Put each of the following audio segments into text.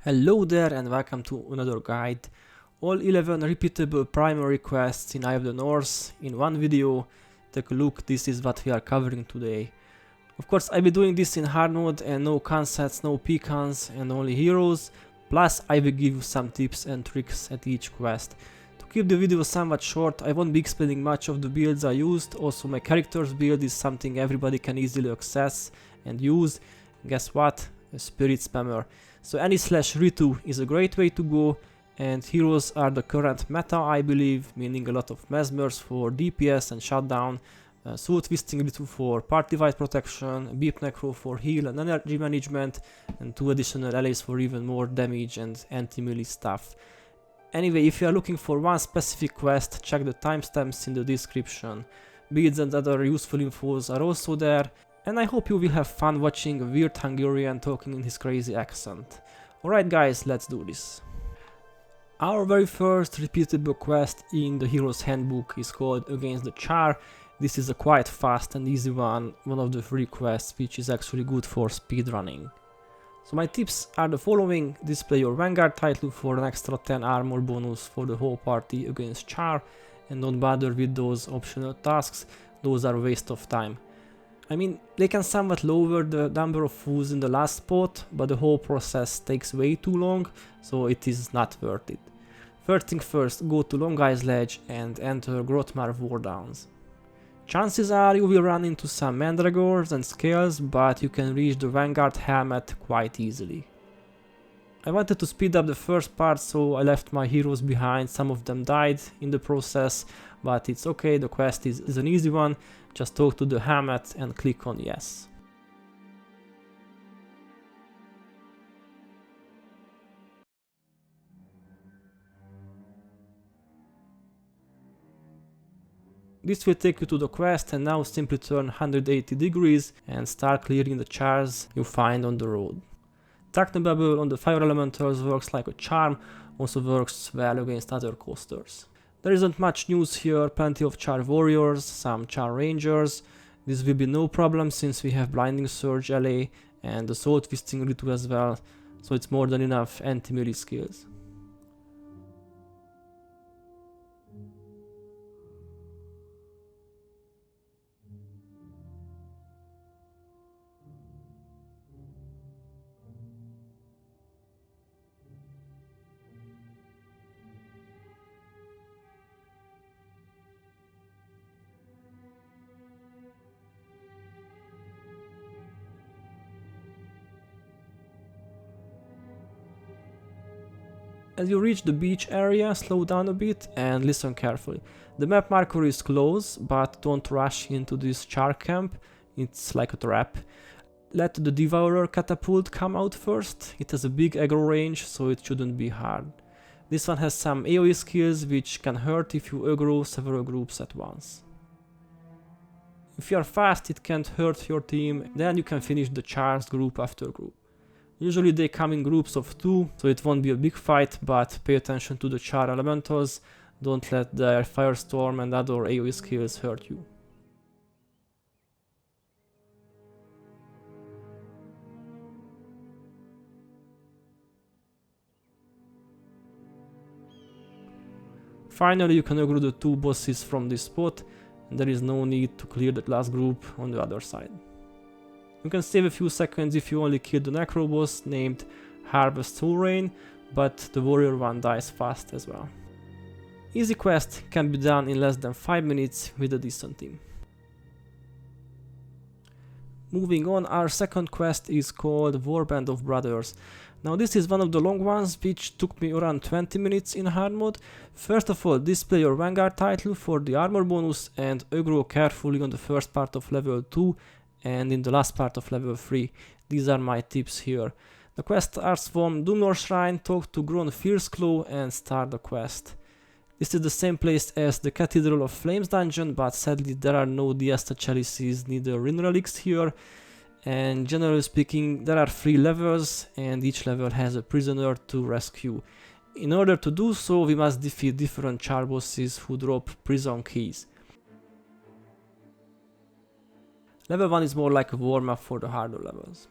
Hello there and welcome to another guide. All 11 repeatable primary quests in Eye of the North in one video. Take a look, this is what we are covering today. Of course I'll be doing this in hard mode and no concepts, no pecans and only heroes. Plus I will give you some tips and tricks at each quest. To keep the video somewhat short, I won't be explaining much of the builds I used. Also my character's build is something everybody can easily access and use. Guess what? A spirit spammer. So any /Ritu is a great way to go, and heroes are the current meta I believe, meaning a lot of Mesmers for DPS and shutdown, Soul Twisting Ritu for party-wide protection, Beep Necro for heal and energy management, and 2 additional allies for even more damage and anti-melee stuff. Anyway, if you are looking for one specific quest, check the timestamps in the description. Builds and other useful infos are also there. And I hope you will have fun watching a weird Hungarian talking in his crazy accent. Alright guys, let's do this. Our very first repeatable quest in the Hero's Handbook is called Against the Charr. This is a quite fast and easy one of the free quests which is actually good for speedrunning. So my tips are the following: display your Vanguard title for an extra 10 armor bonus for the whole party against Charr, and don't bother with those optional tasks, those are a waste of time. I mean, they can somewhat lower the number of fools in the last spot, but the whole process takes way too long, so it is not worth it. First thing first, go to Long Eyes Ledge and enter Grotmar Wardowns. Chances are you will run into some mandragores and scales, but you can reach the Vanguard helmet quite easily. I wanted to speed up the first part, so I left my heroes behind. Some of them died in the process, but it's okay, the quest is an easy one. Just talk to the helmet and click on yes. This will take you to the quest, and now simply turn 180 degrees and start clearing the charrs you find on the road. Technobabble on the fire elementals works like a charm, also works well against other coasters. There isn't much news here, plenty of Charr warriors, some Charr rangers. This will be no problem since we have Blinding Surge LA and the Soul Twisting Ritu as well, so it's more than enough anti-melee skills. As you reach the beach area, slow down a bit and listen carefully. The map marker is close, but don't rush into this Charr camp, it's like a trap. Let the Devourer catapult come out first, it has a big aggro range, so it shouldn't be hard. This one has some AoE skills which can hurt if you aggro several groups at once. If you are fast, it can't hurt your team, then you can finish the Charrs group after group. Usually they come in groups of 2, so it won't be a big fight, but pay attention to the Charr elementals, don't let their Firestorm and other AoE skills hurt you. Finally you can aggro the 2 bosses from this spot, and there is no need to clear the last group on the other side. You can save a few seconds if you only kill the necro boss named Harvest Soul Rain, but the warrior one dies fast as well. Easy quest can be done in less than 5 minutes with a decent team. Moving on, our second quest is called Warban of Brothers. Now this is one of the long ones which took me around 20 minutes in hard mode. First of all, display your Vanguard title for the armor bonus and aggro carefully on the first part of level 2 and in the last part of level 3. These are my tips here. The quest starts from Doomlord Shrine, talk to Gron Fierceclaw and start the quest. This is the same place as the Cathedral of Flames dungeon, but sadly there are no Diasta Chalices, neither Rin Relics here. And generally speaking, there are 3 levels and each level has a prisoner to rescue. In order to do so, we must defeat different Charr bosses who drop prison keys. Level 1 is more like a warm-up for the harder levels.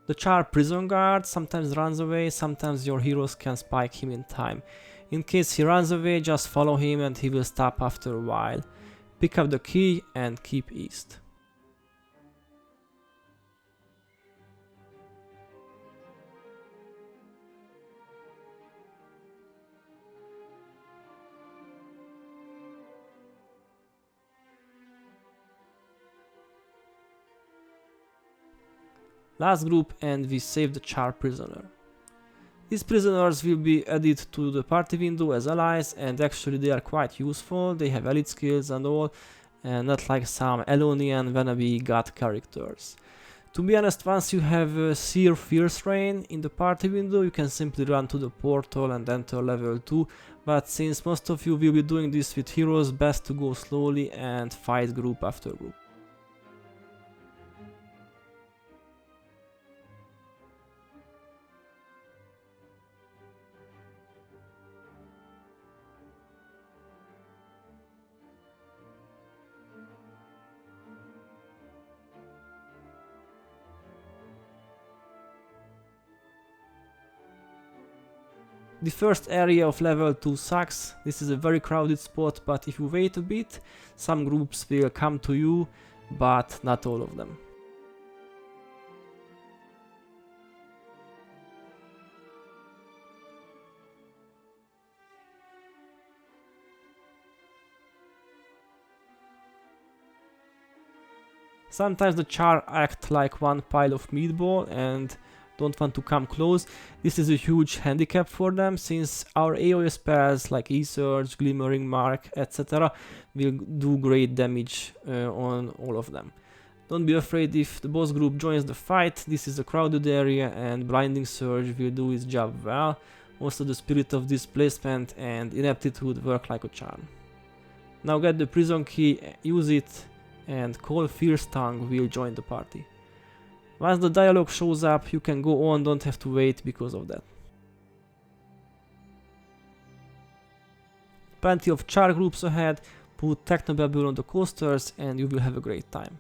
The Charr prison guard sometimes runs away, sometimes your heroes can spike him in time. In case he runs away, just follow him and he will stop after a while. Pick up the key and keep east. Last group and we save the Charr prisoner. These prisoners will be added to the party window as allies, and actually they are quite useful. They have elite skills and all, and not like some Elonian wannabe god characters. To be honest, once you have Seer Fierce Rain in the party window, you can simply run to the portal and enter level 2, but since most of you will be doing this with heroes, best to go slowly and fight group after group. The first area of level 2 sucks. This is a very crowded spot, but if you wait a bit, some groups will come to you, but not all of them. Sometimes the Charr act like one pile of meatball and don't want to come close. This is a huge handicap for them, since our AoE spells like E-Surge, Glimmering Mark, etc. will do great damage on all of them. Don't be afraid if the boss group joins the fight. This is a crowded area and Blinding Surge will do its job well. Also the Spirit of Displacement and Ineptitude work like a charm. Now get the prison key, use it, and Call Fierce Tongue will join the party. Once the dialogue shows up, you can go on, don't have to wait because of that. Plenty of Charr groups ahead, put Technobabble on the coasters and you will have a great time.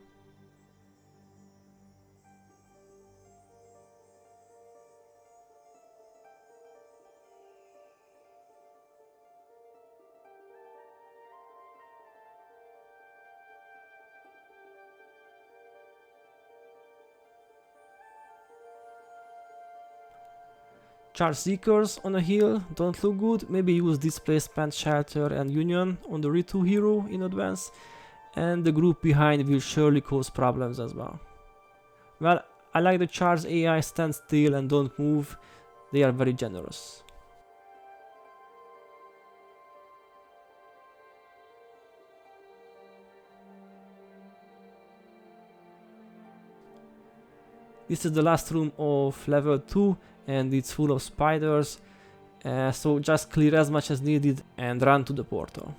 Charr Seekers on a hill don't look good, maybe use Displacement, Shelter and Union on the Ritu hero in advance, and the group behind will surely cause problems as well. Well, I like the Charr's AI stand still and don't move, they are very generous. This is the last room of level 2 and it's full of spiders, so just clear as much as needed and run to the portal.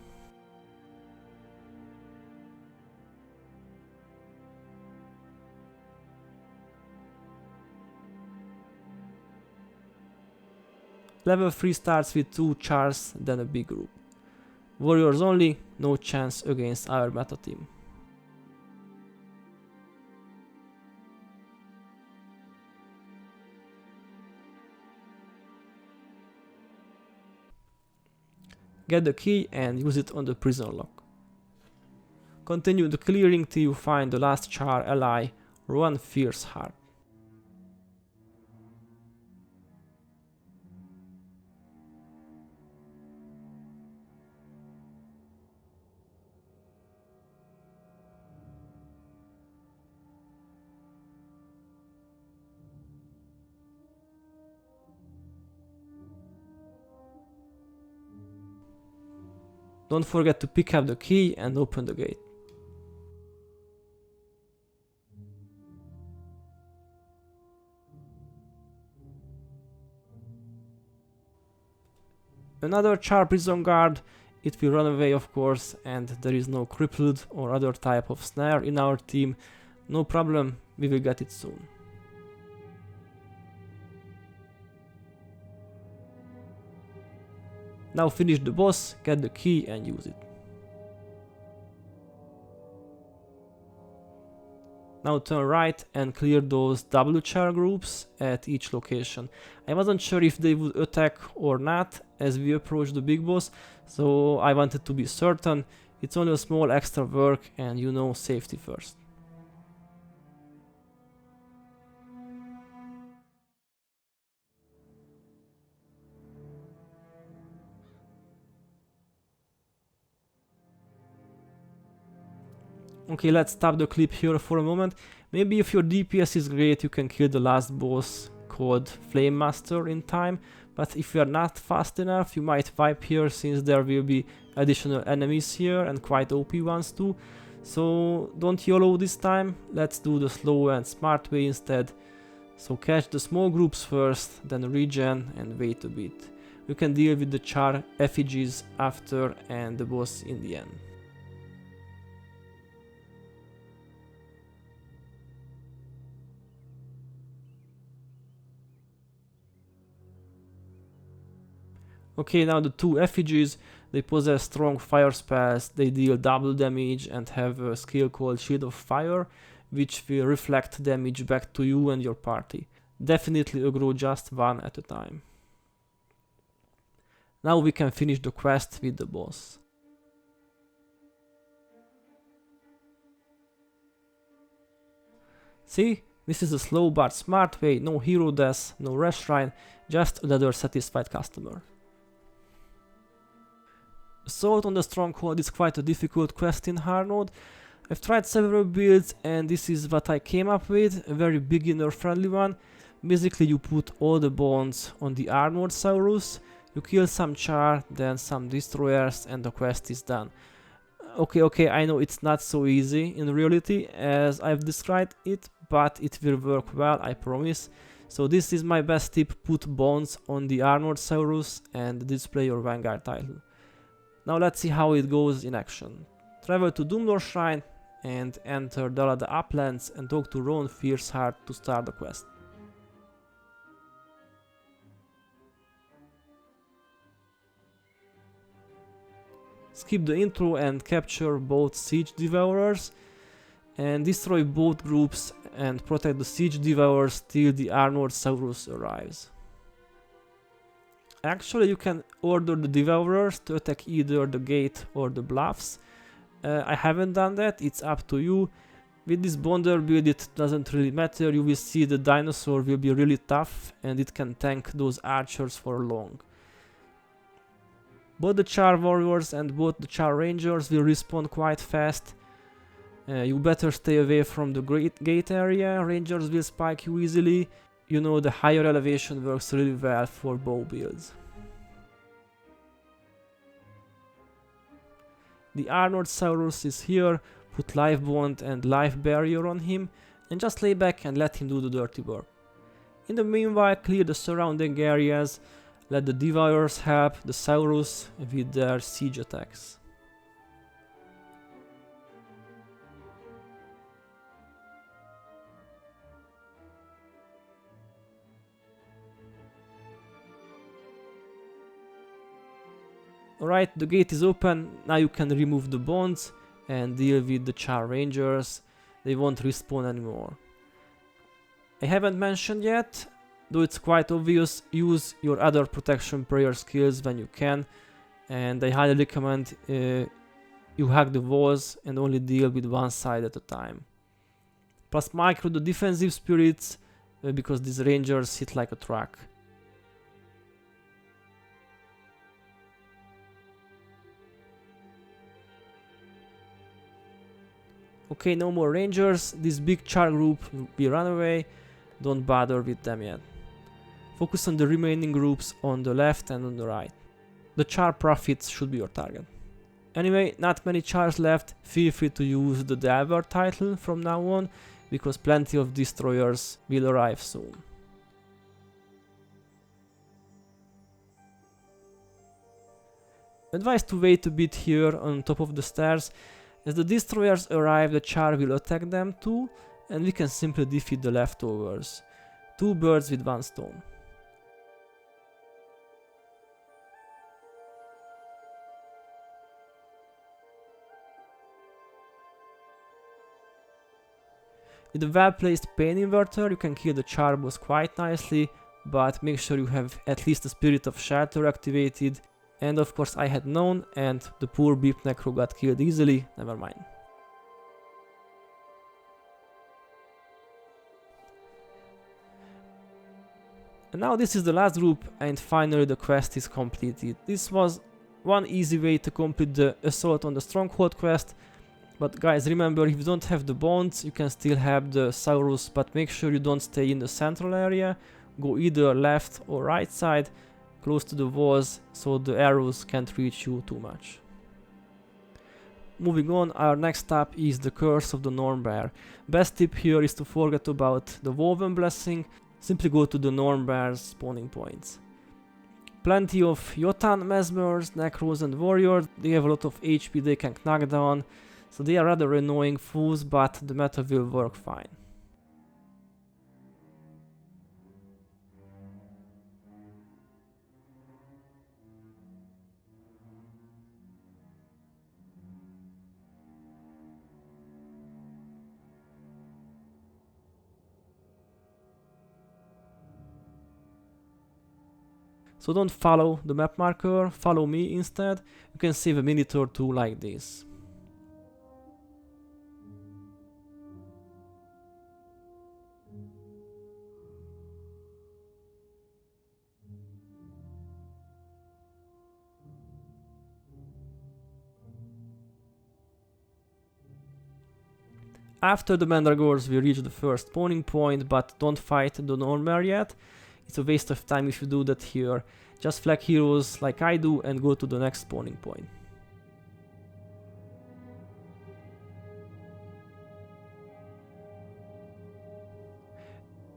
Level 3 starts with 2 Charrs, then a big group. Warriors only, no chance against our meta team. Get the key and use it on the prison lock. Continue the clearing till you find the last Charr ally, One Fierce Heart. Don't forget to pick up the key and open the gate. Another Charr prison guard, it will run away of course, and there is no crippled or other type of snare in our team. No problem, we will get it soon. Now finish the boss, get the key and use it. Now turn right and clear those W Charr groups at each location. I wasn't sure if they would attack or not as we approach the big boss, so I wanted to be certain. It's only a small extra work and you know, safety first. Okay, let's stop the clip here for a moment. Maybe if your DPS is great, you can kill the last boss called Flame Master in time, but if you are not fast enough, you might wipe here since there will be additional enemies here and quite OP ones too. So don't YOLO this time, let's do the slow and smart way instead. So catch the small groups first, then regen and wait a bit. You can deal with the Charr effigies after and the boss in the end. Okay, now the two effigies, they possess strong fire spells, they deal double damage and have a skill called Shield of Fire, which will reflect damage back to you and your party. Definitely aggro just one at a time. Now we can finish the quest with the boss. See? This is a slow but smart way, no hero deaths, no rush shrine, just another satisfied customer. Assault on the Stronghold is quite a difficult quest in hard mode. I've tried several builds and this is what I came up with, a very beginner friendly one. Basically you put all the bonds on the armored Saurus, you kill some Charr, then some destroyers and the quest is done. Okay, I know it's not so easy in reality as I've described it, but it will work well, I promise. So this is my best tip, put bonds on the armored Saurus and display your Vanguard title. Now let's see how it goes in action. Travel to Doomlord Shrine and enter Dalada Uplands and talk to Roan Fierceheart to start the quest. Skip the intro and capture both Siege Devourers and destroy both groups and protect the Siege Devourers till the Armored Saurus arrives. Actually, you can order the Devourers to attack either the gate or the bluffs. I haven't done that, it's up to you. With this Bonder build it doesn't really matter, you will see the dinosaur will be really tough and it can tank those archers for long. Both the Charr warriors and both the Charr rangers will respawn quite fast. You better stay away from the gate area, rangers will spike you easily. You know, the higher elevation works really well for bow builds. The Armored Saurus is here, put Life Bond and Life Barrier on him and just lay back and let him do the dirty work. In the meanwhile, clear the surrounding areas, let the Devourers help the Saurus with their siege attacks. Alright, the gate is open, now you can remove the bonds and deal with the Charr Rangers, they won't respawn anymore. I haven't mentioned yet, though it's quite obvious, use your other protection prayer skills when you can, and I highly recommend you hack the walls and only deal with one side at a time. Plus micro the defensive spirits, because these rangers hit like a truck. Okay, no more rangers, this big Charr group will be run away, don't bother with them yet. Focus on the remaining groups on the left and on the right. The Charr prophets should be your target. Anyway, not many Charrs left, feel free to use the Delver title from now on, because plenty of destroyers will arrive soon. Advised to wait a bit here on top of the stairs. As the destroyers arrive, the Charr will attack them too, and we can simply defeat the leftovers. Two birds with one stone. With a well-placed pain inverter you can kill the Charr boss quite nicely, but make sure you have at least the Spirit of Shelter activated, and of course I had none and the poor Beep Necro got killed easily, never mind. And now this is the last group and finally the quest is completed. This was one easy way to complete the Assault on the Stronghold quest, but guys, remember, if you don't have the bones you can still have the Saurus, but make sure you don't stay in the central area. Go either left or right side, close to the walls, so the arrows can't reach you too much. Moving on, our next stop is the Curse of the Nornbear. Best tip here is to forget about the Woven Blessing, simply go to the Nornbear's spawning points. Plenty of Jotun Mesmers, Necros and Warriors, they have a lot of HP they can knock down, so they are rather annoying foes, but the meta will work fine. So don't follow the map marker, follow me instead. You can save a minute or two like this. After the Mandragores we reach the first spawning point, but don't fight the Nornbear yet. It's a waste of time if you do that here. Just flag heroes like I do and go to the next spawning point.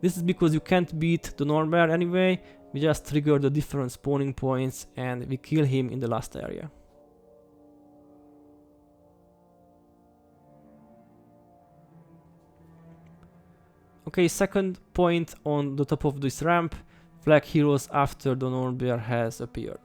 This is because you can't beat the Nornbear anyway, we just trigger the different spawning points and we kill him in the last area. Okay, second point on the top of this ramp, flag heroes after the Nornbear has appeared.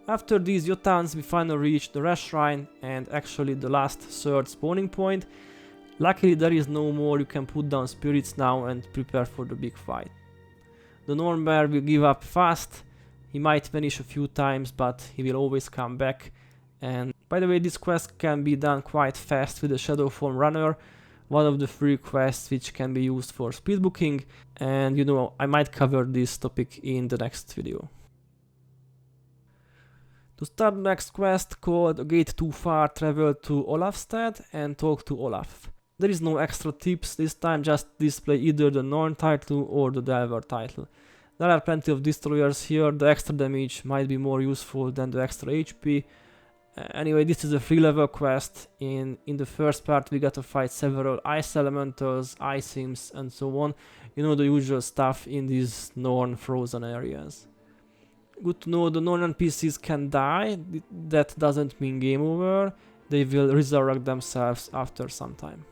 After these Jotuns we finally reach the Rest Shrine and actually the last third spawning point. Luckily there is no more, you can put down spirits now and prepare for the big fight. The Nornbear will give up fast, he might vanish a few times but he will always come back. And by the way, this quest can be done quite fast with the Shadow Form Runner, one of the free quests which can be used for speedbooking, and you know, I might cover this topic in the next video. To start the next quest, called A Gate Too Far, travel to Olafstead and talk to Olaf. There is no extra tips this time, just display either the Norn title or the Delver title. There are plenty of destroyers here, the extra damage might be more useful than the extra HP. Anyway, this is a free level quest. In the first part we got to fight several ice elementals, ice imps and so on. You know, the usual stuff in these Norn frozen areas. Good to know the Norn NPCs can die, that doesn't mean game over, they will resurrect themselves after some time.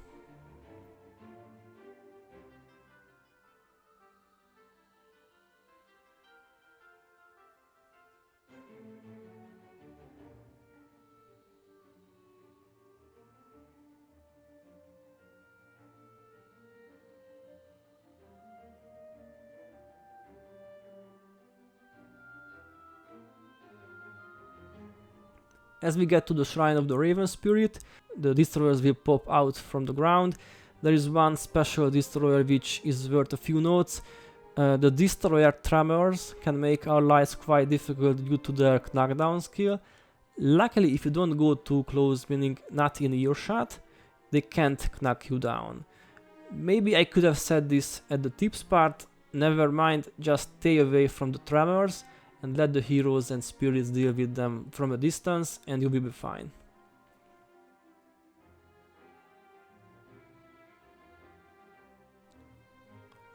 As we get to the Shrine of the Raven Spirit, the destroyers will pop out from the ground. There is one special destroyer which is worth a few notes. The destroyer Tremors can make our lives quite difficult due to their knockdown skill. Luckily, if you don't go too close, meaning not in earshot, they can't knock you down. Maybe I could have said this at the tips part, never mind, just stay away from the Tremors and let the heroes and spirits deal with them from a distance and you will be fine.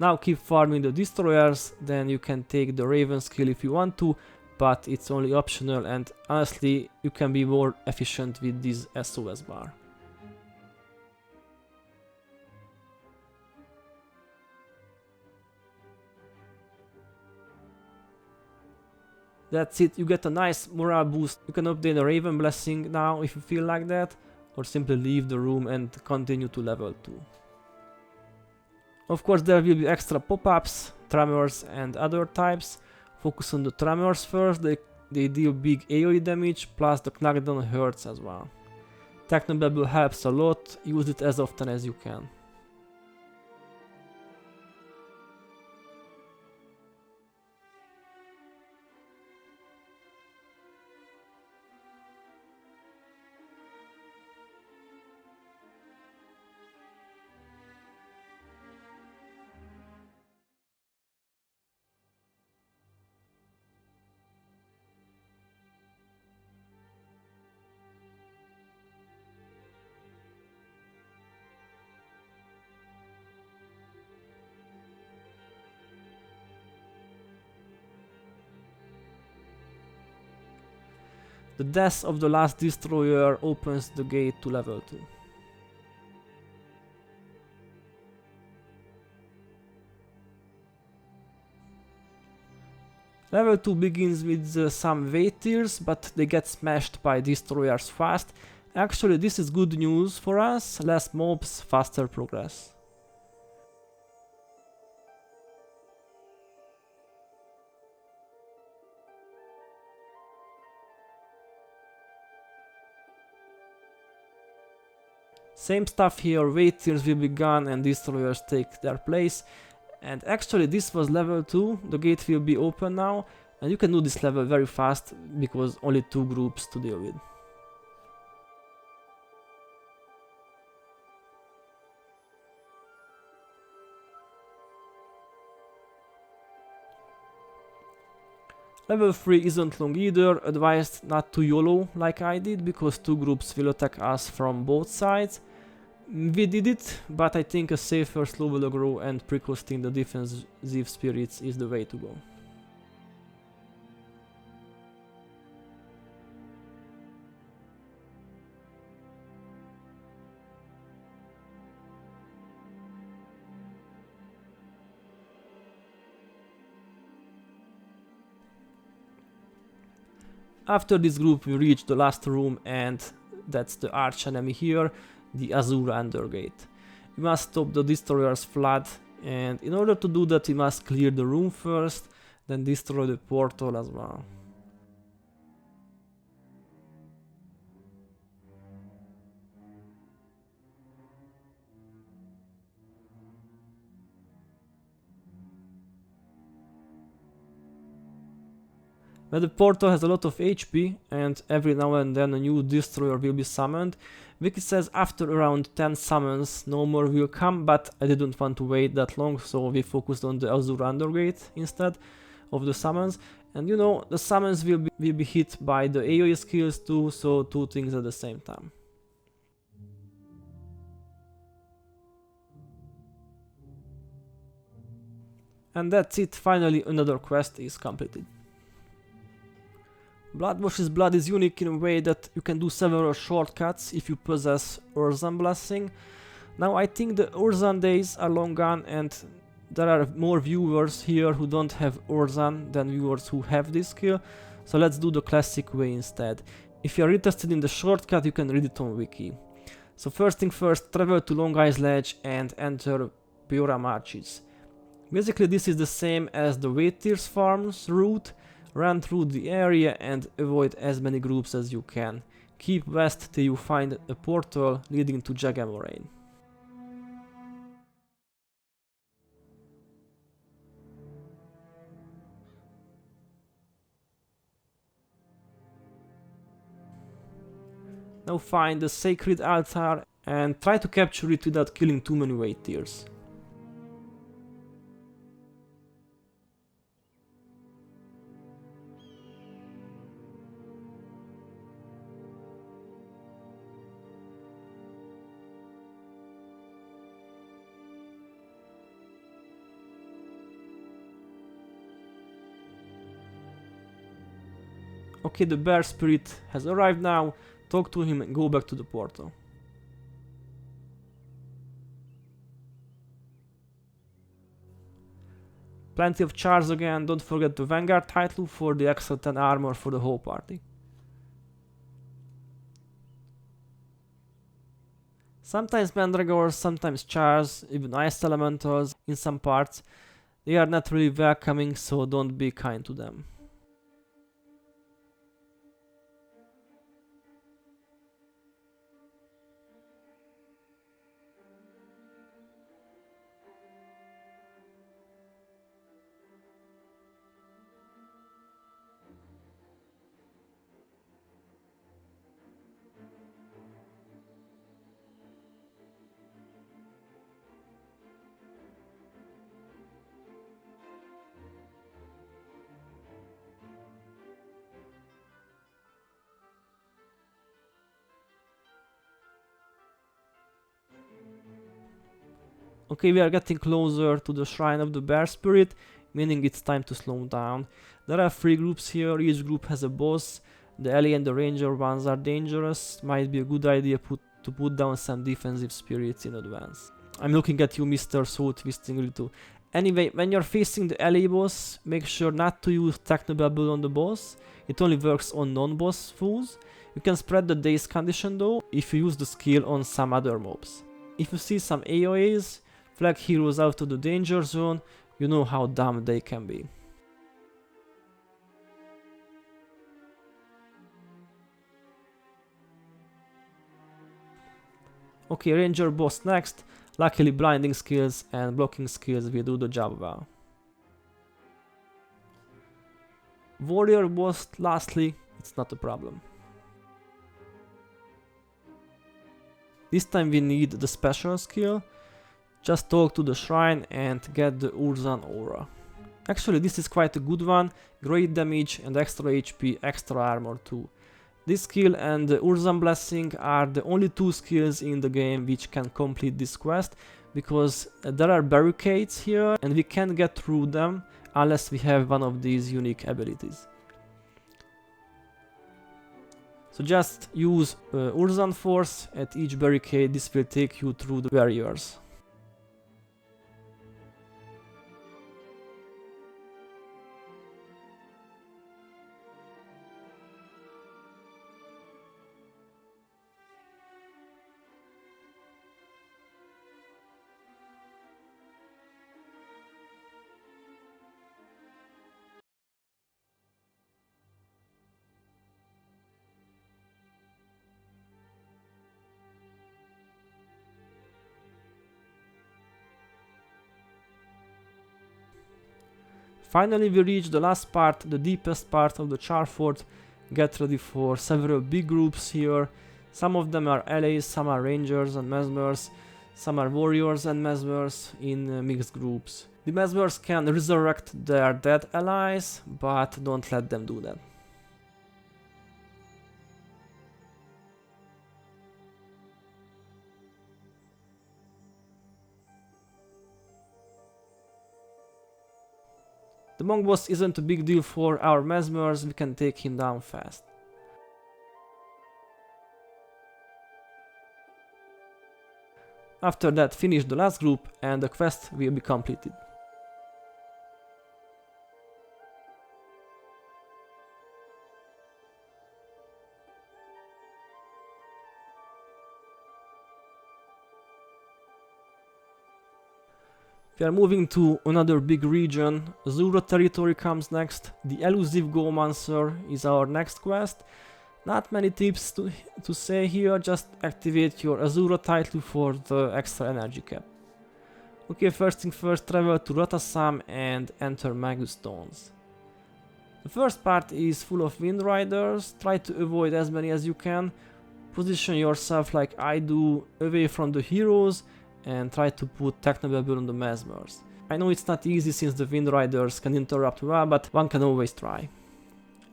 Now keep farming the destroyers, then you can take the Raven skill if you want to, but it's only optional, and honestly you can be more efficient with this SOS bar. That's it, you get a nice morale boost. You can update the Raven Blessing now if you feel like that, or simply leave the room and continue to level 2. Of course there will be extra pop-ups, tremors and other types. Focus on the tremors first, they deal big AoE damage, plus the knockdown hurts as well. Technobabble helps a lot, use it as often as you can. The death of the last destroyer opens the gate to level 2. Level 2 begins with some weight tiers, but they get smashed by destroyers fast. Actually, this is good news for us, less mobs, faster progress. Same stuff here, weight tiers will be gone and destroyers take their place. And actually this was level 2, the gate will be open now, and you can do this level very fast because only 2 groups to deal with. Level 3 isn't long either, advised not to YOLO like I did, because 2 groups will attack us from both sides. We did it, but I think a safer slow will aggro and precosting the defensive spirits is the way to go. After this group we reach the last room, and that's the arch enemy here, the Azure Undergate. We must stop the destroyer's flood, and in order to do that we must clear the room first, then destroy the portal as well. But the portal has a lot of HP, and every now and then a new destroyer will be summoned. Wiki says after around 10 summons no more will come, but I didn't want to wait that long, so we focused on the Azure Undergate instead of the summons. And you know, the summons will be hit by the AoE skills too, so 2 things at the same time. And that's it, finally another quest is completed. Bloodwash's blood is unique in a way that you can do several shortcuts if you possess Urzan Blessing. Now I think the Urzan days are long gone, and there are more viewers here who don't have Urzan than viewers who have this skill, so let's do the classic way instead. If you are interested in the shortcut, you can read it on wiki. So first thing first, travel to Long Ice Ledge and enter Piora Marches. Basically this is the same as the Weight Tears Farms route. Run through the area and avoid as many groups as you can. Keep west till you find a portal leading to Jaga Moraine. Now find the sacred altar and try to capture it without killing too many Weight Tears. Okay, the bear spirit has arrived now. Talk to him and go back to the portal. Plenty of Charrs again, don't forget the Vanguard title for the extra 10 armor for the whole party. Sometimes Mandragores, sometimes Charrs, even Ice Elementals in some parts. They are not really welcoming, so don't be kind to them. Okay, we are getting closer to the Shrine of the Bear Spirit, meaning it's time to slow down. There are 3 groups here, each group has a boss. The ally and the ranger ones are dangerous, might be a good idea to put down some defensive spirits in advance. I'm looking at you, Mr. Soul Twisting Rito. Anyway, when you're facing the ally boss, make sure not to use Technobabble on the boss. It only works on non-boss foes. You can spread the daze condition though, if you use the skill on some other mobs. If you see some AoEs, flag heroes out of the danger zone, you know how dumb they can be. Okay, ranger boss next. Luckily blinding skills and blocking skills will do the job well. Warrior boss lastly, it's not a problem. This time we need the special skill. Just talk to the shrine and get the Urzan aura. Actually this is quite a good one, great damage and extra HP, extra armor too. This skill and the Urzan blessing are the only 2 skills in the game which can complete this quest, because there are barricades here and we can't get through them unless we have one of these unique abilities. So just use Urzan Force at each barricade, this will take you through the barriers. Finally we reach the last part, the deepest part of the Charr fort. Get ready for several big groups here. Some of them are allies, some are rangers and mesmers, some are warriors and mesmers in mixed groups. The mesmers can resurrect their dead allies, but don't let them do that. The monk boss isn't a big deal for our mesmers, we can take him down fast. After that, finish the last group and the quest will be completed. We are moving to another big region. Azura territory comes next. The Elusive Golemancer is our next quest. Not many tips to say here, just activate your Azura title for the extra energy cap. Okay, first thing first, travel to Ratasam and enter Magus Stones. The first part is full of Wind Riders, try to avoid as many as you can. Position yourself like I do, away from the heroes, and try to put Technobabble on the mesmers. I know it's not easy since the Wind Riders can interrupt well, but one can always try.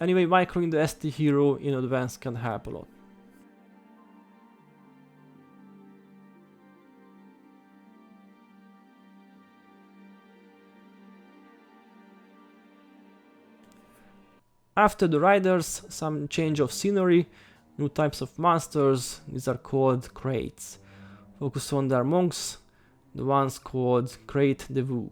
Anyway, microing the ST hero in advance can help a lot. After the riders, some change of scenery, new types of monsters, these are called crates. Focus on their monks, the ones called Crate de Vue.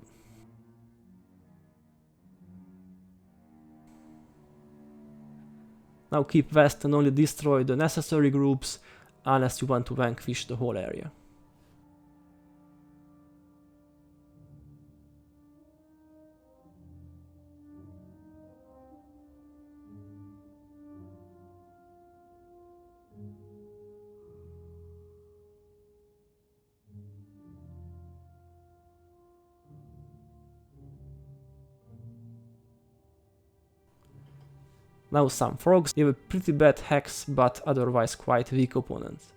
Now keep west and only destroy the necessary groups unless you want to vanquish the whole area. Now some frogs, they have a pretty bad hex but otherwise quite weak opponents.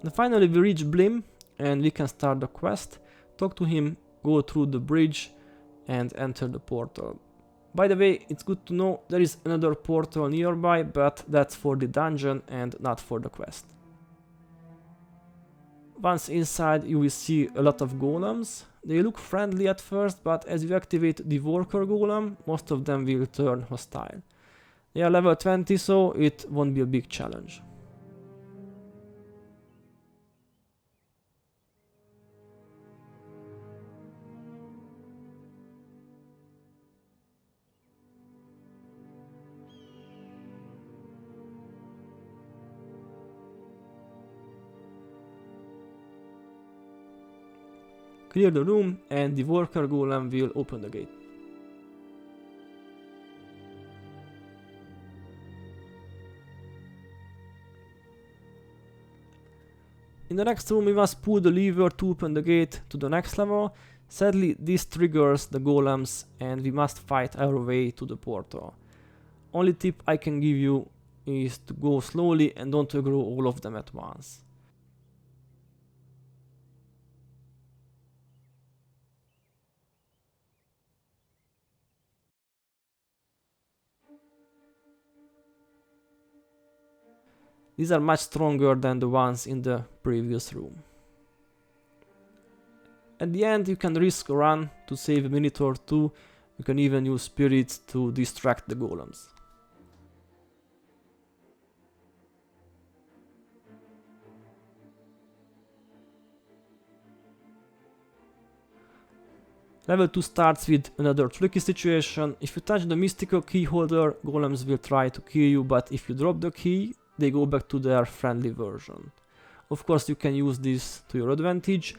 And finally we reach G.O.L.E.M and we can start the quest, talk to him, go through the bridge and enter the portal. By the way, it's good to know there is another portal nearby, but that's for the dungeon and not for the quest. Once inside you will see a lot of golems. They look friendly at first, but as you activate the worker golem, most of them will turn hostile. They are level 20, so it won't be a big challenge. Clear the room and the worker golem will open the gate. In the next room we must pull the lever to open the gate to the next level. Sadly this triggers the golems and we must fight our way to the portal. Only tip I can give you is to go slowly and don't aggro all of them at once. These are much stronger than the ones in the previous room. At the end you can risk a run to save a minute or two. You can even use spirits to distract the golems. Level 2 starts with another tricky situation. If you touch the mystical key holder, golems will try to kill you, but if you drop the key, they go back to their friendly version. Of course you can use this to your advantage.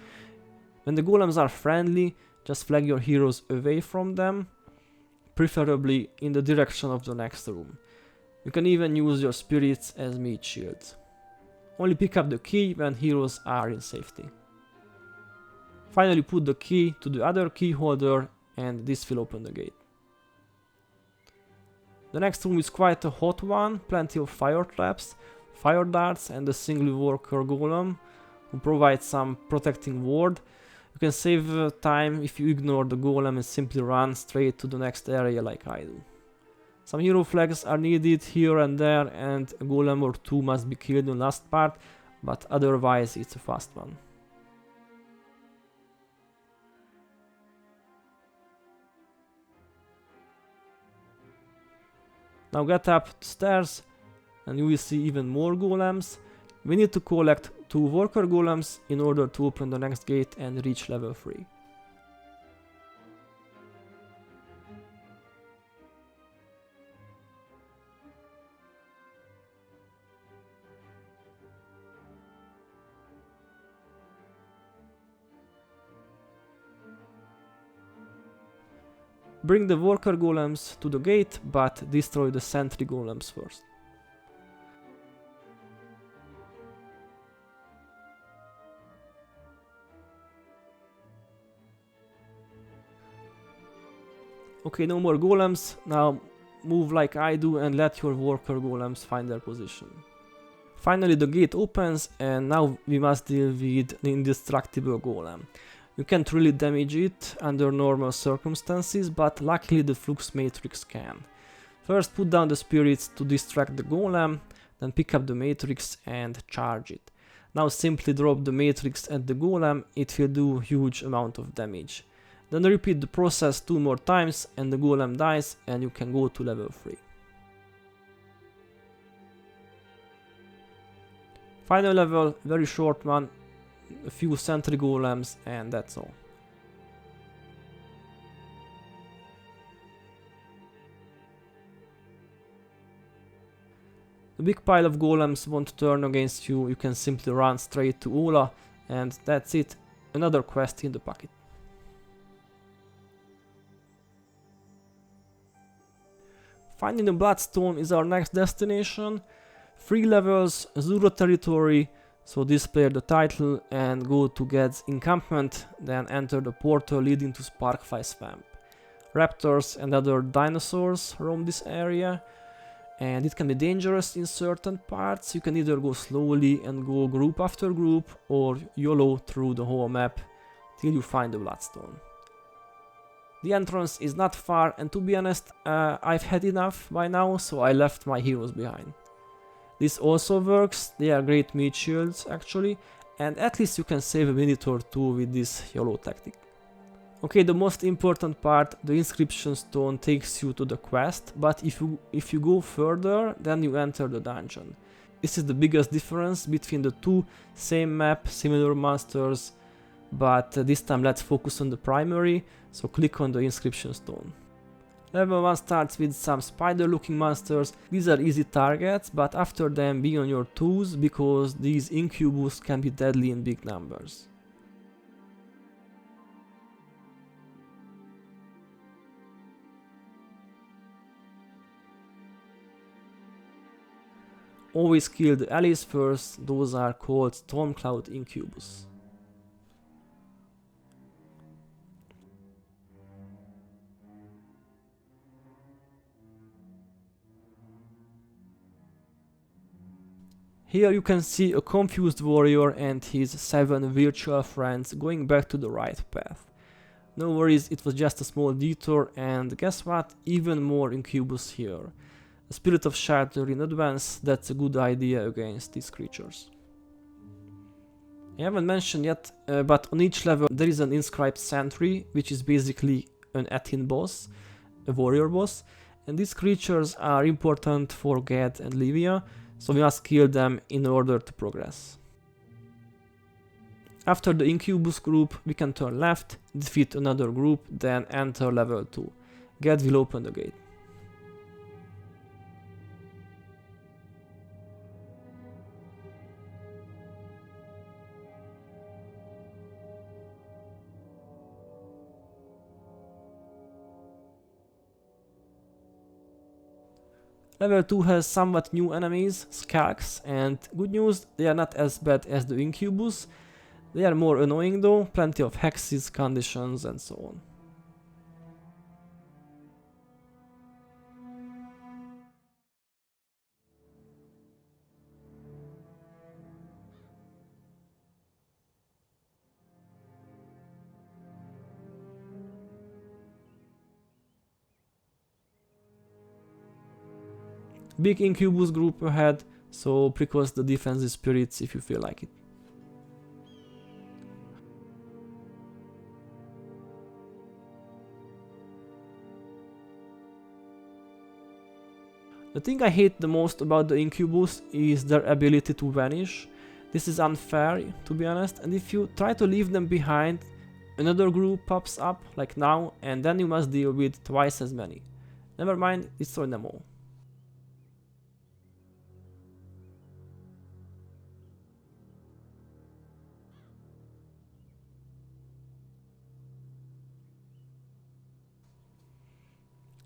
When the golems are friendly, just flag your heroes away from them, preferably in the direction of the next room. You can even use your spirits as meat shields. Only pick up the key when heroes are in safety. Finally put the key to the other key holder and this will open the gate. The next room is quite a hot one, plenty of fire traps, fire darts and a single worker golem who provides some protecting ward. You can save time if you ignore the golem and simply run straight to the next area like I do. Some hero flags are needed here and there and a golem or two must be killed in the last part, but otherwise it's a fast one. Now get up the stairs and you will see even more golems. We need to collect 2 worker golems in order to open the next gate and reach level 3. Bring the worker golems to the gate, but destroy the sentry golems first. Okay, no more golems. Now move like I do and let your worker golems find their position. Finally the gate opens and now we must deal with the indestructible golem. You can't really damage it under normal circumstances, but luckily the Flux Matrix can. First put down the spirits to distract the golem, then pick up the matrix and charge it. Now simply drop the matrix at the golem, it will do huge amount of damage. Then repeat the process 2 more times and the golem dies and you can go to level 3. Final level, very short one, a few sentry golems and that's all. The big pile of golems won't turn against you, you can simply run straight to Ola and that's it, another quest in the pocket. Finding the Bloodstone is our next destination. 3 levels, Zero territory, so display the title and go to Ged's encampment, then enter the portal leading to Sparkfly Swamp. Raptors and other dinosaurs roam this area, and it can be dangerous in certain parts. You can either go slowly and go group after group, or YOLO through the whole map till you find the Bloodstone. The entrance is not far, and to be honest, I've had enough by now, so I left my heroes behind. This also works, they are great meat shields actually, and at least you can save a minute or 2 with this YOLO tactic. Okay, the most important part, the inscription stone takes you to the quest, but if you go further, then you enter the dungeon. This is the biggest difference between the two, same map, similar monsters, but this time let's focus on the primary, so click on the inscription stone. Level 1 starts with some spider looking monsters. These are easy targets, but after them be on your toes because these incubus can be deadly in big numbers. Always kill the allies first, those are called Stormcloud Incubus. Here you can see a confused warrior and his 7 virtual friends going back to the right path. No worries, it was just a small detour, and guess what? Even more incubus here. A Spirit of Shatter in advance, that's a good idea against these creatures. I haven't mentioned yet, but on each level there is an inscribed sentry, which is basically an Atin boss, a warrior boss, and these creatures are important for Ged and Livia, so we must kill them in order to progress. After the incubus group, we can turn left, defeat another group, then enter level 2. Ged will open the gate. Level 2 has somewhat new enemies, Skalks, and good news, they are not as bad as the Incubus. They are more annoying though, plenty of hexes, conditions and so on. Big Incubus group ahead, so precast the defensive spirits if you feel like it. The thing I hate the most about the Incubus is their ability to vanish. This is unfair, to be honest, and if you try to leave them behind, another group pops up, like now, and then you must deal with twice as many. Never mind, destroy them all.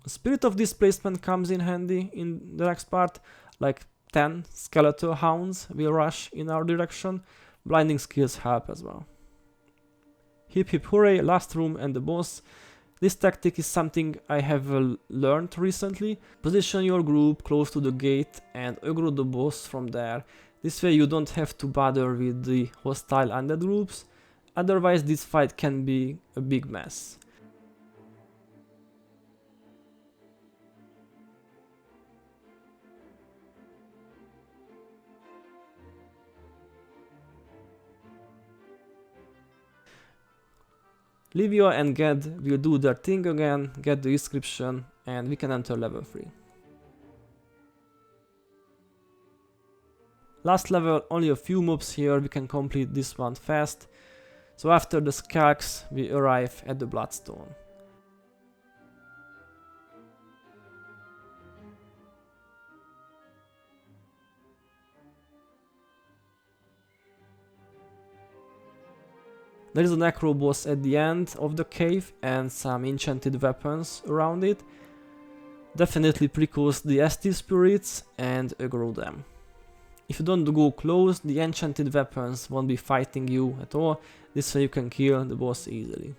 Spirit of Displacement comes in handy in the next part, like 10 skeletal hounds will rush in our direction. Blinding skills help as well. Hip hip hooray, last room and the boss. This tactic is something I have learned recently. Position your group close to the gate and aggro the boss from there. This way you don't have to bother with the hostile undead groups. otherwise this fight can be a big mess. Livia and Ged will do their thing again, get the inscription, and we can enter level 3. Last level, only a few mobs here, we can complete this one fast. So after the Skalks, we arrive at the Bloodstone. There is a necro boss at the end of the cave and some enchanted weapons around it. Definitely precause the Estive spirits and aggro them. If you don't go close, the enchanted weapons won't be fighting you at all, this way you can kill the boss easily.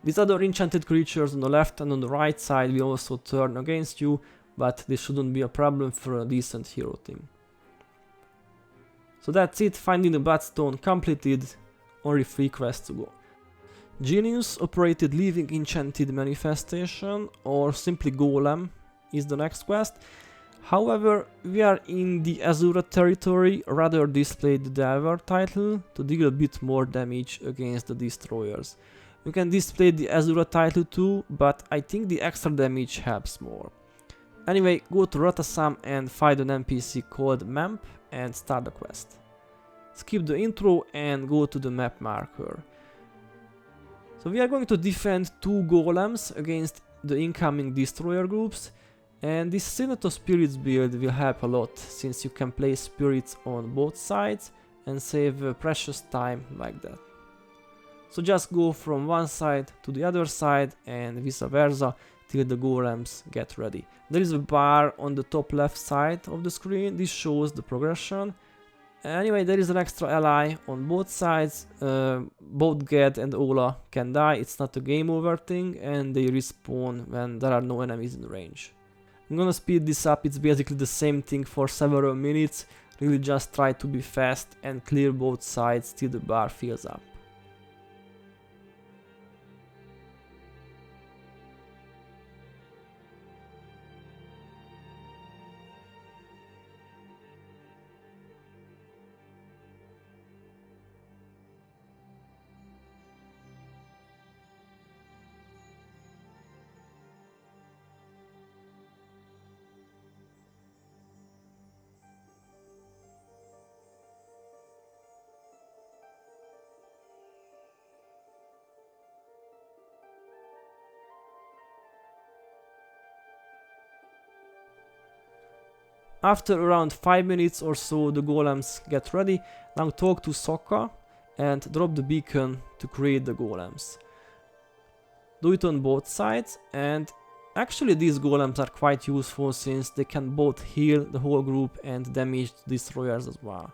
These other enchanted creatures on the left and on the right side will also turn against you, but this shouldn't be a problem for a decent hero team. So that's it, finding the Bloodstone completed, only 3 quests to go. Genius operated Living Enchanted Manifestation, or simply Golem is the next quest. However, we are in the Azura territory, rather display the Delver title to deal a bit more damage against the destroyers. You can display the Azura title too, but I think the extra damage helps more. Anyway, go to Ratasam and find an NPC called Memp and start the quest. Skip the intro and go to the map marker. So we are going to defend 2 golems against the incoming destroyer groups, and this Signato Spirits build will help a lot since you can place spirits on both sides and save precious time like that. So just go from one side to the other side and vice versa till the golems get ready. There is a bar on the top left side of the screen, this shows the progression. Anyway, there is an extra ally on both sides, both Ged and Ola can die, it's not a game over thing, and they respawn when there are no enemies in range. I'm gonna speed this up, it's basically the same thing for several minutes, really just try to be fast and clear both sides till the bar fills up. After around 5 minutes or so the golems get ready, now talk to Sokka and drop the beacon to create the golems. Do it on both sides, and actually these golems are quite useful since they can both heal the whole group and damage the destroyers as well.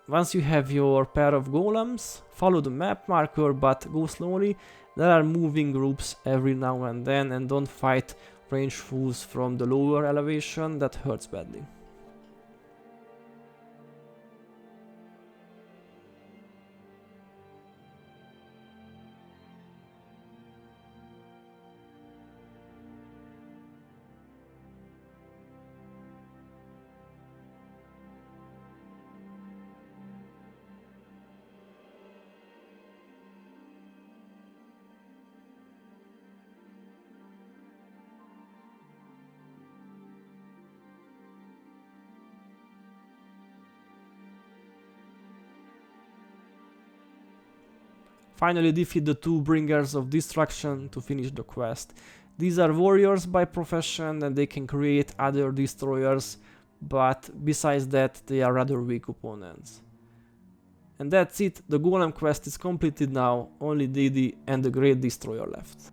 Once you have your pair of golems, follow the map marker but go slowly, there are moving groups every now and then, and don't fight range fools from the lower elevation, that hurts badly. Finally defeat the 2 bringers of destruction to finish the quest. These are warriors by profession and they can create other destroyers, but besides that they are rather weak opponents. And that's it, the Golem quest is completed now, only DD and the Great Destroyer left.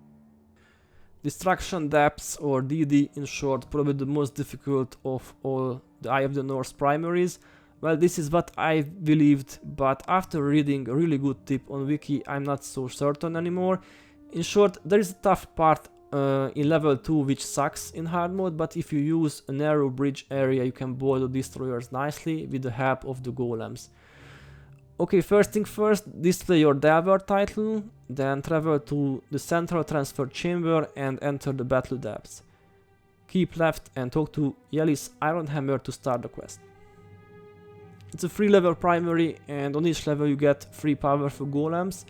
Destruction Depths, or DD in short, probably the most difficult of all the Eye of the North primaries. Well, this is what I believed, but after reading a really good tip on wiki, I'm not so certain anymore. In short, there is a tough part in level 2 which sucks in hard mode, but if you use a narrow bridge area you can boil the destroyers nicely with the help of the golems. Okay, first thing first, display your Delver title, then travel to the central transfer chamber and enter the battle depths. Keep left and talk to Yeli's Iron Hammer to start the quest. It's a 3 level primary, and on each level you get 3 powerful golems.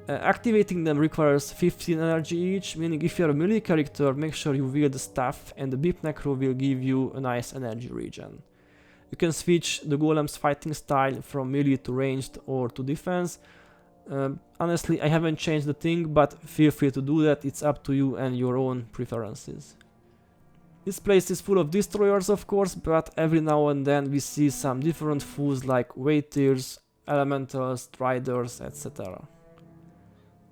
Activating them requires 15 energy each, meaning if you're a melee character, make sure you wield the staff, and the Beep Necro will give you a nice energy regen. You can switch the golem's fighting style from melee to ranged or to defense. Honestly, I haven't changed the thing, but feel free to do that, it's up to you and your own preferences. This place is full of destroyers, of course, but every now and then we see some different foes like waiters, elementals, riders, etc.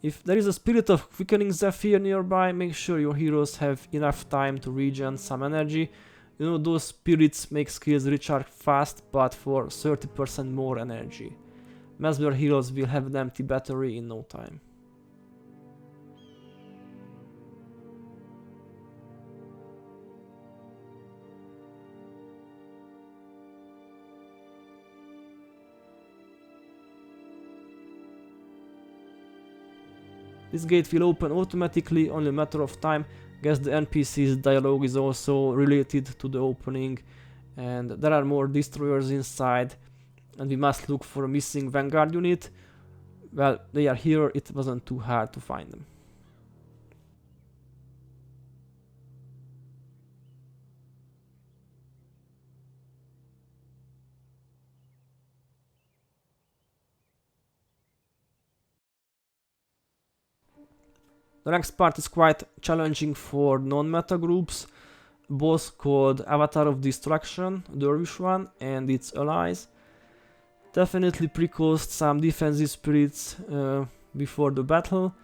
If there is a Spirit of Quickening Zephyr nearby, make sure your heroes have enough time to regen some energy. You know, those spirits make skills recharge fast, but for 30% more energy. Mesmer heroes will have an empty battery in no time. This gate will open automatically, only a matter of time. Guess the NPC's dialogue is also related to the opening, and there are more destroyers inside, and we must look for a missing vanguard unit. Well, they are here, it wasn't too hard to find them. The next part is quite challenging for non-meta groups. A boss called Avatar of Destruction, Dervish one, and its allies. Definitely pre-cost some defensive spirits before the battle.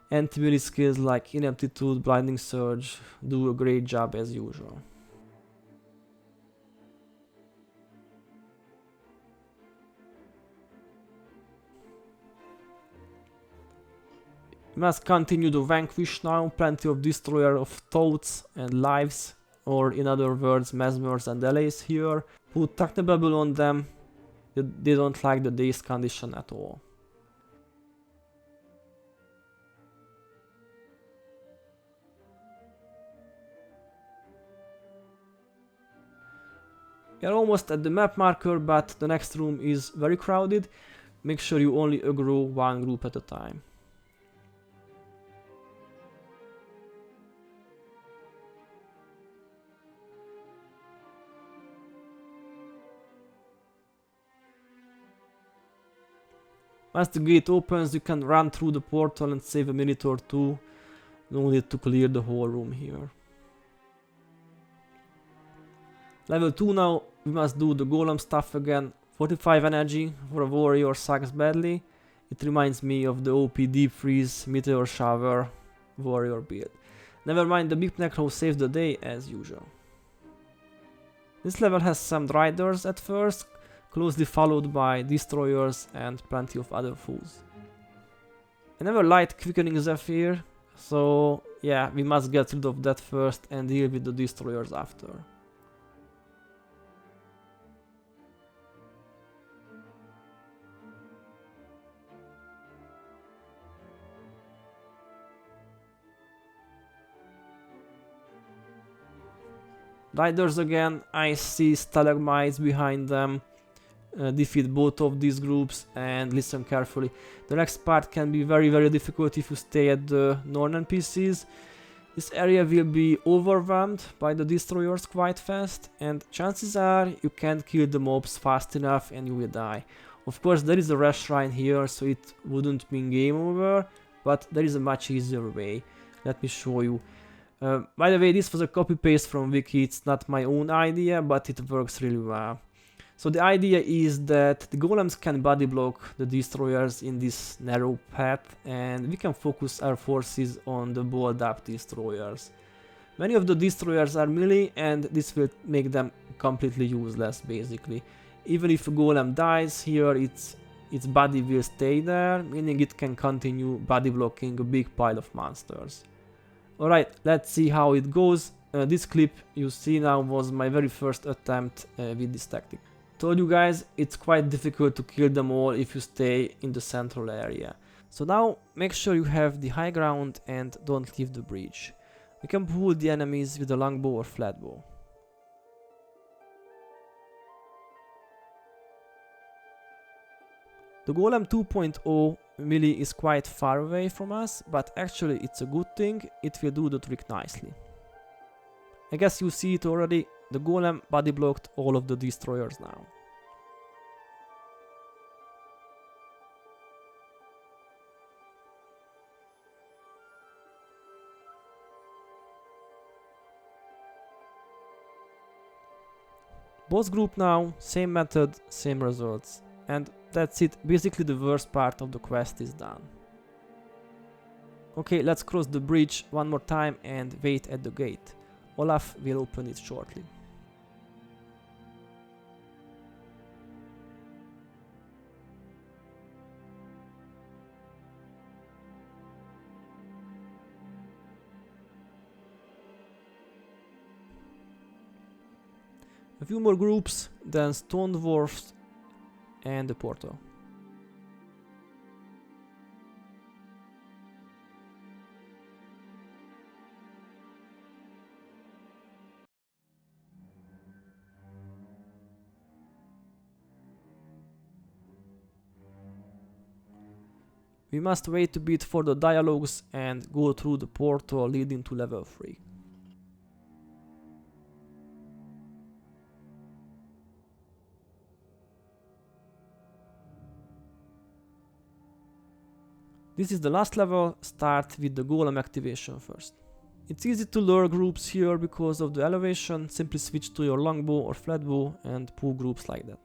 Anti-melee skills like Ineptitude, Blinding Surge do a great job as usual. We must continue to vanquish now, plenty of destroyer of thoughts and lives, or in other words, mesmers and allies here. Put Technobabble on them, they don't like the dazed condition at all. We are almost at the map marker, but the next room is very crowded. Make sure you only aggro one group at a time. Once the gate opens, you can run through the portal and save a minute or two. No need to clear the whole room here. Level 2 now, we must do the golem stuff again. 45 energy for a warrior sucks badly. It reminds me of the OP Deep Freeze Meteor Shower warrior build. Never mind, the Big Necro saves the day as usual. This level has some riders at first, closely followed by destroyers and plenty of other foes. I never liked Quickening Zephyr, so yeah, we must get rid of that first and deal with the destroyers after. Riders again, I see stalagmites behind them. Defeat both of these groups and listen carefully. The next part can be very difficult if you stay at the Norn NPCs. This area will be overwhelmed by the destroyers quite fast, and chances are you can't kill the mobs fast enough and you will die. Of course there is a rush shrine here, so it wouldn't mean game over, but there is a much easier way. Let me show you. By the way, this was a copy paste from Wiki, it's not my own idea, but it works really well. So the idea is that the golems can body block the destroyers in this narrow path, and we can focus our forces on the bold up destroyers. Many of the destroyers are melee, and this will make them completely useless basically. Even if a golem dies here, its body will stay there, meaning it can continue body blocking a big pile of monsters. Alright, let's see how it goes. This clip you see now was my very first attempt with this tactic. told you guys, it's quite difficult to kill them all if you stay in the central area. So now make sure you have the high ground and don't leave the bridge. You can pull the enemies with a longbow or flatbow. The Golem 2.0 melee is quite far away from us, but actually it's a good thing, it will do the trick nicely. I guess you see it already, the Golem body blocked all of the destroyers now. Boss group now, same method, same results. And that's it, basically the worst part of the quest is done. Okay, let's cross the bridge one more time and wait at the gate. Olaf will open it shortly. A few more groups, then stone dwarfs and the portal. We must wait a bit for the dialogues and go through the portal leading to level 3. This is the last level, start with the Golem activation first. It's easy to lure groups here because of the elevation, simply switch to your longbow or flatbow and pull groups like that.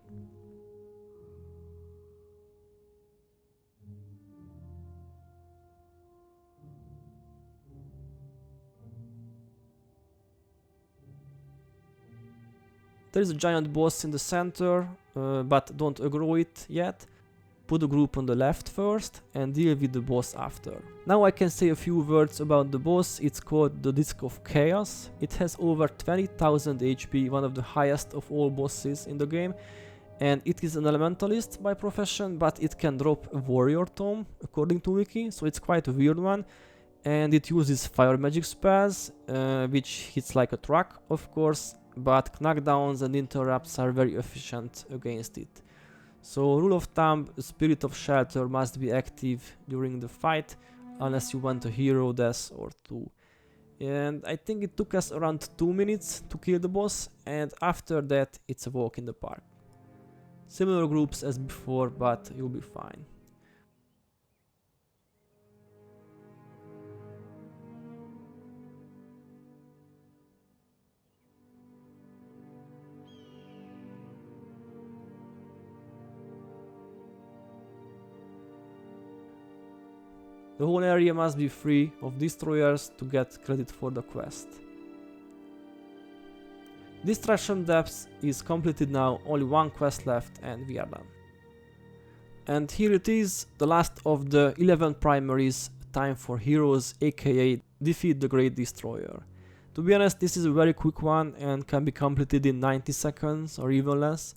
There is a giant boss in the center, but don't aggro it yet. Put the group on the left first and deal with the boss after. Now I can say a few words about the boss. It's called the Disc of Chaos. It has over 20,000 HP, one of the highest of all bosses in the game. And it is an elementalist by profession, but it can drop a warrior tome according to wiki, so it's quite a weird one. And it uses fire magic spells, which hits like a truck, of course, but knockdowns and interrupts are very efficient against it. So rule of thumb, Spirit of Shelter must be active during the fight, unless you want a hero death or 2. And I think it took us around 2 minutes to kill the boss, and after that it's a walk in the park. Similar groups as before, but you'll be fine. The whole area must be free of destroyers to get credit for the quest. Distraction Depths is completed now, only one quest left and we are done. And here it is, the last of the 11 primaries, time for heroes, aka defeat the Great Destroyer. To be honest, this is a very quick one and can be completed in 90 seconds or even less.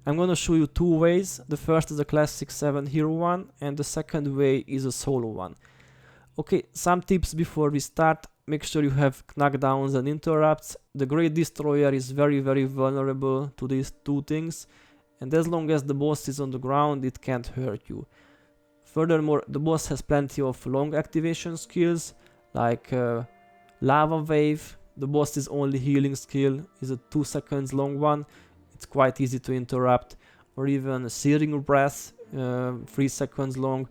I'm gonna show you 2 ways. The first is a classic 7 hero one and the second way is a solo one. Okay, some tips before we start. Make sure you have knockdowns and interrupts. The Great Destroyer is very vulnerable to these 2 things, and as long as the boss is on the ground it can't hurt you. Furthermore, the boss has plenty of long activation skills like Lava Wave. The boss's only healing skill is a 2 seconds long one. It's quite easy to interrupt, or even Searing Breath, 3 seconds long.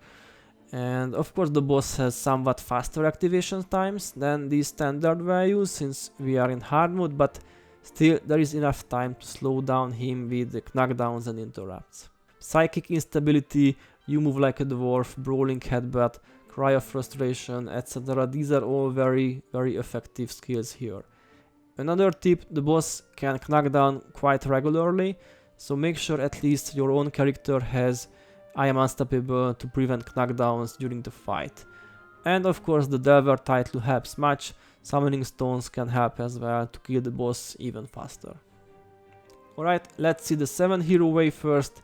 And of course the boss has somewhat faster activation times than the standard values since we are in hard mode, but still there is enough time to slow down him with the knockdowns and interrupts. Psychic Instability, You Move Like a Dwarf, Brawling Headbutt, Cry of Frustration, etc. These are all very effective skills here. Another tip, the boss can knock down quite regularly, so make sure at least your own character has I am unstoppable to prevent knockdowns during the fight. And of course the Delver title helps much, summoning stones can help as well to kill the boss even faster. Alright, let's see the 7 hero wave first.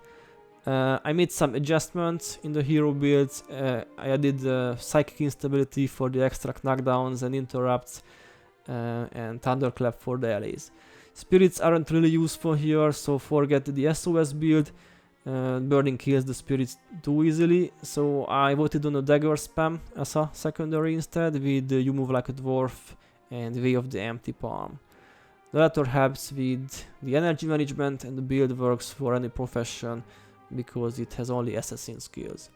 I made some adjustments in the hero builds. I added psychic instability for the extra knockdowns and interrupts, and thunderclap for the allies. Spirits aren't really useful here, so forget the SOS build. Burning kills the spirits too easily, so I voted on a dagger spam as a secondary instead, with You Move Like a Dwarf and Way of the Empty Palm. The latter helps with the energy management, and the build works for any profession because it has only assassin skills.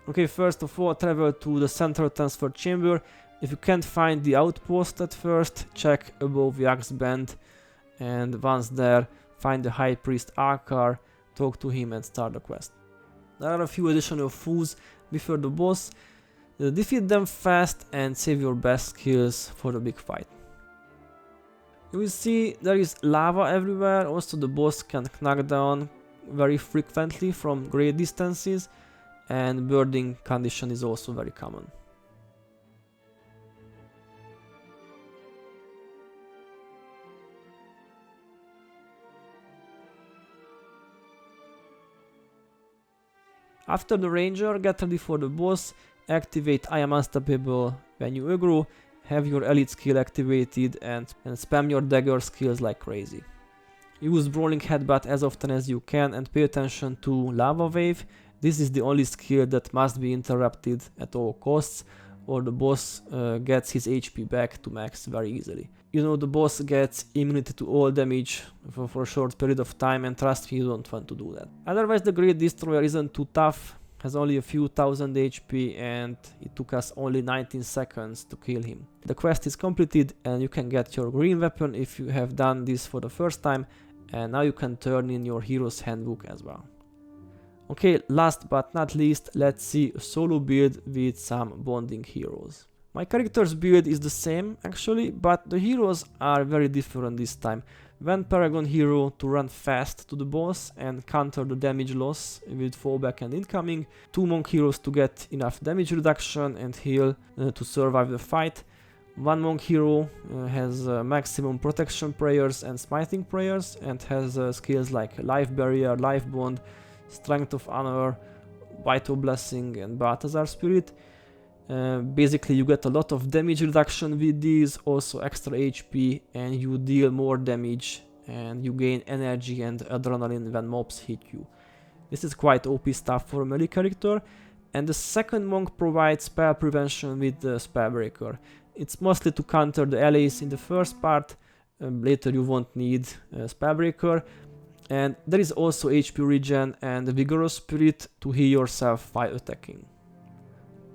Okay, first of all, travel to the central transfer chamber. If you can't find the outpost at first, check above the axe band, and once there, find the high priest Alcar, talk to him and start the quest. There are a few additional foes before the boss. Defeat them fast and save your best skills for the big fight. You will see there is lava everywhere. Also the boss can knock down very frequently from great distances, and burning condition is also very common. After the ranger, get ready for the boss. Activate I am unstoppable when you aggro, have your elite skill activated, and spam your dagger skills like crazy. Use Brawling Headbutt as often as you can, and pay attention to Lava Wave. This is the only skill that must be interrupted at all costs, or the boss gets his HP back to max very easily. You know, the boss gets immunity to all damage for a short period of time, and trust me, you don't want to do that. Otherwise, the Great Destroyer isn't too tough, has only a few thousand HP, and it took us only 19 seconds to kill him. The quest is completed, and you can get your green weapon if you have done this for the first time, and now you can turn in your hero's handbook as well. Okay, last but not least, let's see a solo build with some bonding heroes. My character's build is the same actually, but the heroes are very different this time. One Paragon hero to run fast to the boss and counter the damage loss with fallback and incoming. 2 monk heroes to get enough damage reduction and heal to survive the fight. 1 monk hero has maximum protection prayers and smiting prayers, and has skills like life barrier, life bond, strength of honor, vital blessing, and Balthazar spirit. Basically you get a lot of damage reduction with these, also extra HP, and you deal more damage, and you gain energy and adrenaline when mobs hit you. This is quite OP stuff for a melee character. And the second monk provides spell prevention with the Spellbreaker. It's mostly to counter the allies in the first part, later you won't need Spellbreaker. And there is also HP regen and the Vigorous Spirit to heal yourself while attacking.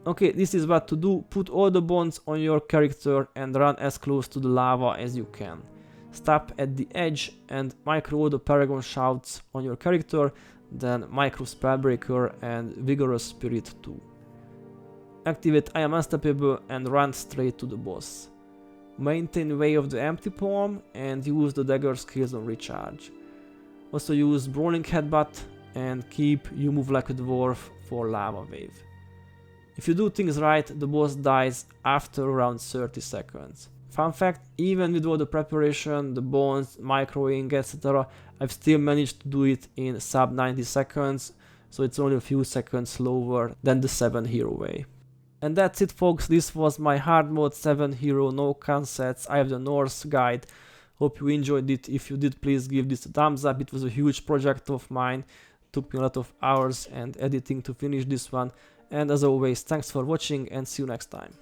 Okay, this is what to do. Put all the bonds on your character and run as close to the lava as you can. Stop at the edge and micro all the Paragon Shouts on your character, then micro Spellbreaker and Vigorous Spirit too. Activate I am unstoppable and run straight to the boss. Maintain Way of the Empty Palm and use the dagger skills on recharge. Also use Brawling Headbutt and keep You Move Like a Dwarf for Lava Wave. If you do things right, the boss dies after around 30 seconds. Fun fact, even with all the preparation, the bones, microing, etc., I've still managed to do it in sub 90 seconds, so it's only a few seconds slower than the 7 hero way. And that's it folks, this was my hard mode 7 hero no concepts I have the Norse guide. Hope you enjoyed it. If you did, please give this a thumbs up. It was a huge project of mine, took me a lot of hours and editing to finish this one. And as always, thanks for watching and see you next time.